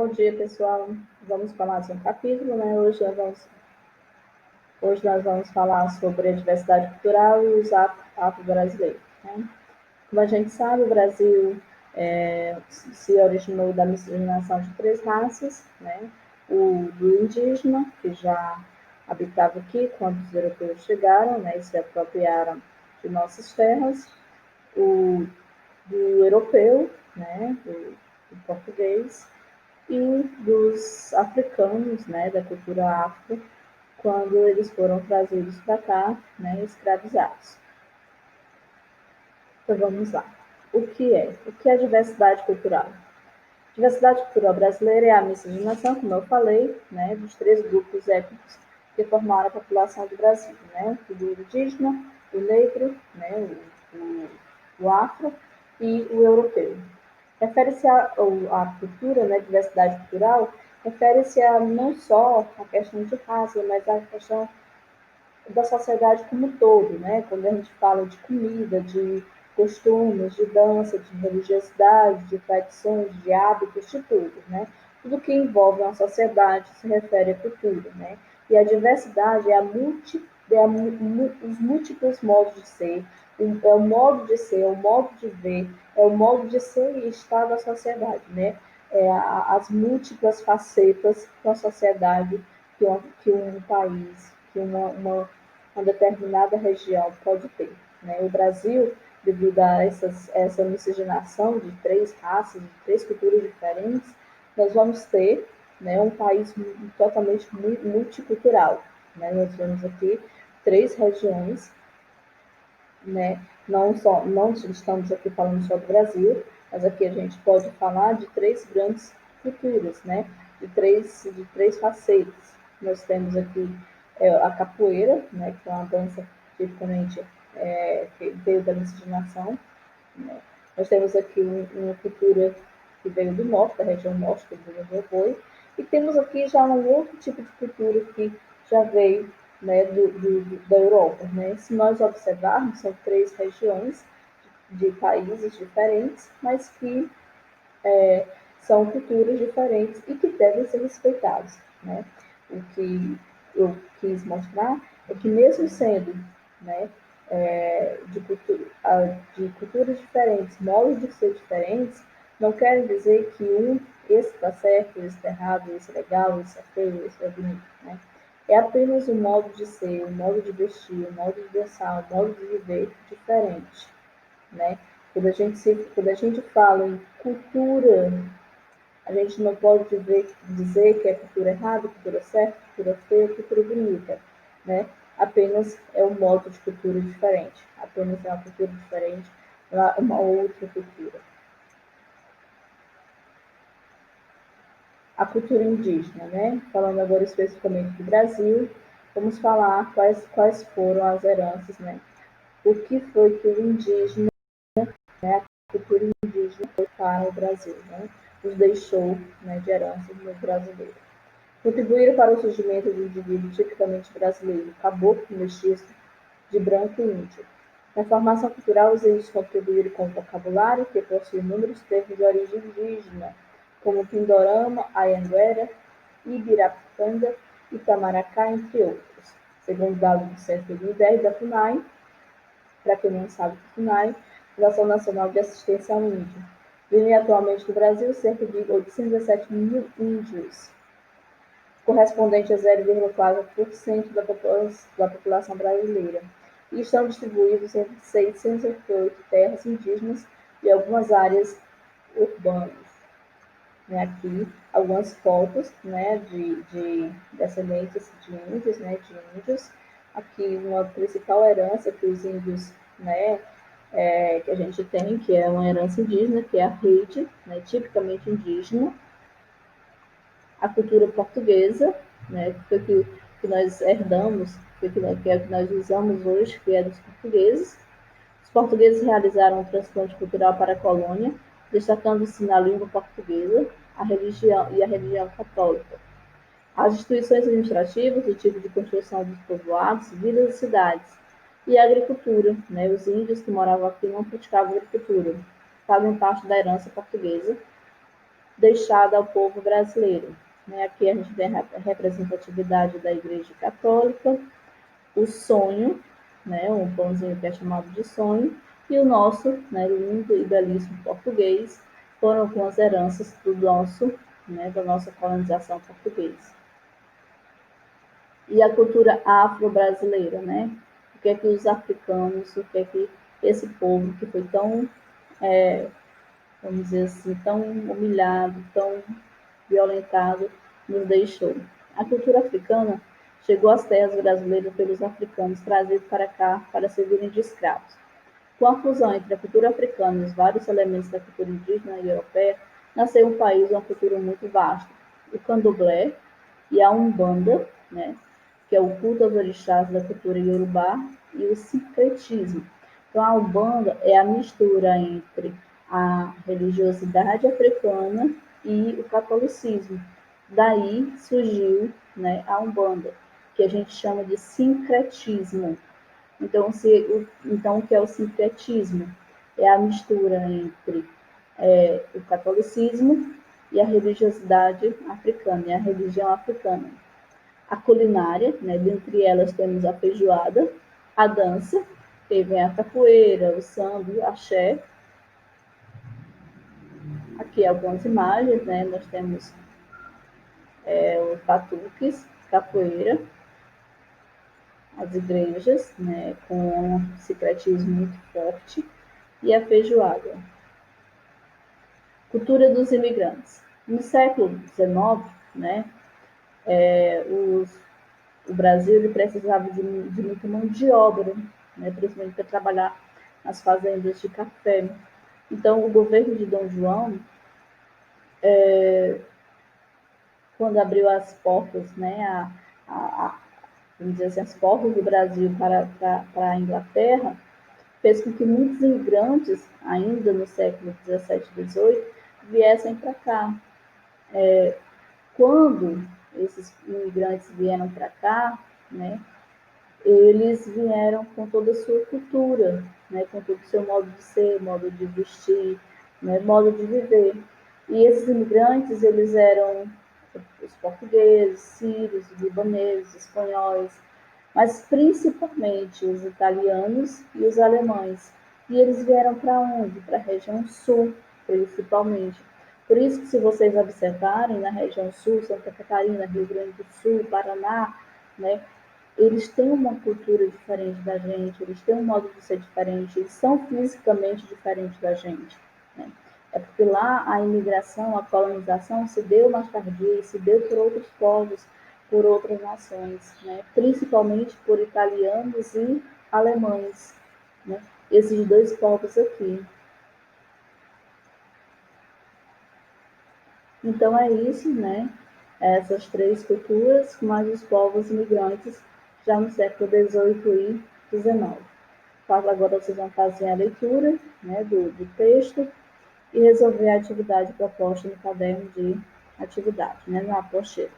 Bom dia, pessoal. Vamos falar de um capítulo, né? Hoje nós vamos falar sobre a diversidade cultural e os afro-brasileiros, né? Como a gente sabe, o Brasil se originou da miscigenação de três raças, né? O do indígena, que já habitava aqui quando os europeus chegaram, né? E se apropriaram de nossas terras. O do europeu, né? Do português, e dos africanos, né, da cultura afro, quando eles foram trazidos para cá, né, escravizados. Então vamos lá. O que é? O que é diversidade cultural? Diversidade cultural brasileira é a miscigenação, como eu falei, né, dos três grupos étnicos que formaram a população do Brasil, né, o indígena, o negro, né, o afro e o europeu. Refere-se à cultura, né, diversidade cultural, refere-se a não só a questão de raça, mas a questão da sociedade como um todo, né? Quando a gente fala de comida, de costumes, de dança, de religiosidade, de tradições, de hábitos, de tudo, né? Tudo que envolve uma sociedade se refere à cultura, né? E a diversidade é os múltiplos modos de ser, é o modo de ser, é o modo de ver, é o modo de ser e estar da sociedade, né? As múltiplas facetas que a sociedade, que um país, que uma determinada região pode ter, né? O Brasil, devido a essa miscigenação de três raças, de três culturas diferentes, nós vamos ter, né, um país totalmente multicultural, né? Nós temos aqui três regiões, né? Não estamos aqui falando só do Brasil, mas aqui a gente pode falar de três grandes culturas, né? De três facetas. Nós temos aqui a capoeira, né? Que é uma dança tipicamente que veio da miscigenação, né? Nós temos aqui uma cultura que veio do norte, da região norte, que veio do boi, e temos aqui já um outro tipo de cultura que já veio, né, da Europa, né? Se nós observarmos, são três regiões de países diferentes, mas que são culturas diferentes e que devem ser respeitadas, né? O que eu quis mostrar é que mesmo sendo, né, de culturas diferentes, modos de ser diferentes, não quer dizer que esse está certo, esse está errado, esse é legal, esse é feio, esse é bonito, né? É apenas um modo de ser, um modo de vestir, um modo de dançar, um modo de viver diferente, né? Quando a gente fala em cultura, a gente não pode dizer que é cultura errada, cultura certa, cultura feia, cultura bonita, né? Apenas é um modo de cultura diferente, apenas é uma cultura diferente, uma outra cultura. A cultura indígena, né? Falando agora especificamente do Brasil, vamos falar quais foram as heranças, né? O que foi que o indígena, né, a cultura indígena foi para o Brasil, né? Nos deixou, né, de herança no brasileiro. Contribuíram para o surgimento do indivíduo tipicamente brasileiro, caboclo, mestiço, de branco e índio. Na formação cultural, os índios contribuíram com o vocabulário, que possui inúmeros termos de origem indígena, como Pindorama, Ayanguera, Ibirapitanga, Itamaracá, entre outros. Segundo dados do Centro de 2010 da FUNAI, para quem não sabe, a FUNAI, Fundação Nacional de Assistência ao Índio, vivem atualmente no Brasil cerca de 817 mil índios, correspondente a 0,4% da população brasileira, e estão distribuídos entre 608 terras indígenas e algumas áreas urbanas. Aqui algumas fotos, né, de descendentes de índios, né, de índios. Aqui uma principal herança que os índios, né, que a gente tem, que é uma herança indígena, que é a rede, né, tipicamente indígena. A cultura portuguesa, né, que nós herdamos, que é o que nós usamos hoje, que é dos portugueses. Os portugueses realizaram um transplante cultural para a colônia, destacando-se na língua portuguesa a religião católica. As instituições administrativas, o tipo de construção dos povoados, vilas e cidades, e a agricultura, né? Os índios que moravam aqui não praticavam agricultura, fazem parte da herança portuguesa, deixada ao povo brasileiro. Aqui a gente tem a representatividade da Igreja Católica, o sonho, um pãozinho que é chamado de sonho, e o nosso lindo e belíssimo português, foram algumas heranças da nossa colonização portuguesa. E a cultura afro-brasileira, O que é que os africanos, o que é que esse povo que foi tão, vamos dizer assim, tão humilhado, tão violentado, nos deixou. A cultura africana chegou às terras brasileiras pelos africanos trazidos para cá para servirem de escravos. Com a fusão entre a cultura africana e os vários elementos da cultura indígena e europeia, nasceu um país uma cultura muito vasta. O candomblé e a umbanda, que é o culto aos orixás da cultura iorubá, e o sincretismo. Então, a umbanda é a mistura entre a religiosidade africana e o catolicismo. Daí surgiu a umbanda, que a gente chama de sincretismo. Então, o que é o sincretismo? É a mistura entre o catolicismo e a religiosidade africana, e a religião africana. A culinária, dentre elas temos a feijoada, a dança, que vem a capoeira, o samba, o axé. Aqui algumas imagens, nós temos os batuques, capoeira, as igrejas, com um sincretismo muito forte, e a feijoada. Cultura dos imigrantes. No século XIX, o Brasil ele precisava de muita mão de obra, principalmente para trabalhar nas fazendas de café. Então, o governo de Dom João, quando abriu as portas, vamos dizer assim, as portas do Brasil para a Inglaterra, fez com que muitos imigrantes, ainda no século XVII e XVIII, viessem para cá. Quando esses imigrantes vieram para cá, eles vieram com toda a sua cultura, com todo o seu modo de ser, modo de vestir, modo de viver. E esses imigrantes, eles eram os portugueses, sírios, libaneses, espanhóis, mas principalmente os italianos e os alemães. E eles vieram para onde? Para a região sul, principalmente. Por isso que, se vocês observarem, na região sul, Santa Catarina, Rio Grande do Sul, Paraná, eles têm uma cultura diferente da gente, eles têm um modo de ser diferente, eles são fisicamente diferentes da gente. É porque lá a imigração, a colonização se deu mais tardia, se deu por outros povos, por outras nações, principalmente por italianos e alemães, esses dois povos aqui. Então é isso, essas três culturas, mais os povos imigrantes já no século XVIII e XIX. Agora vocês vão fazer a leitura do texto e resolver a atividade proposta no caderno de atividade, na apostila.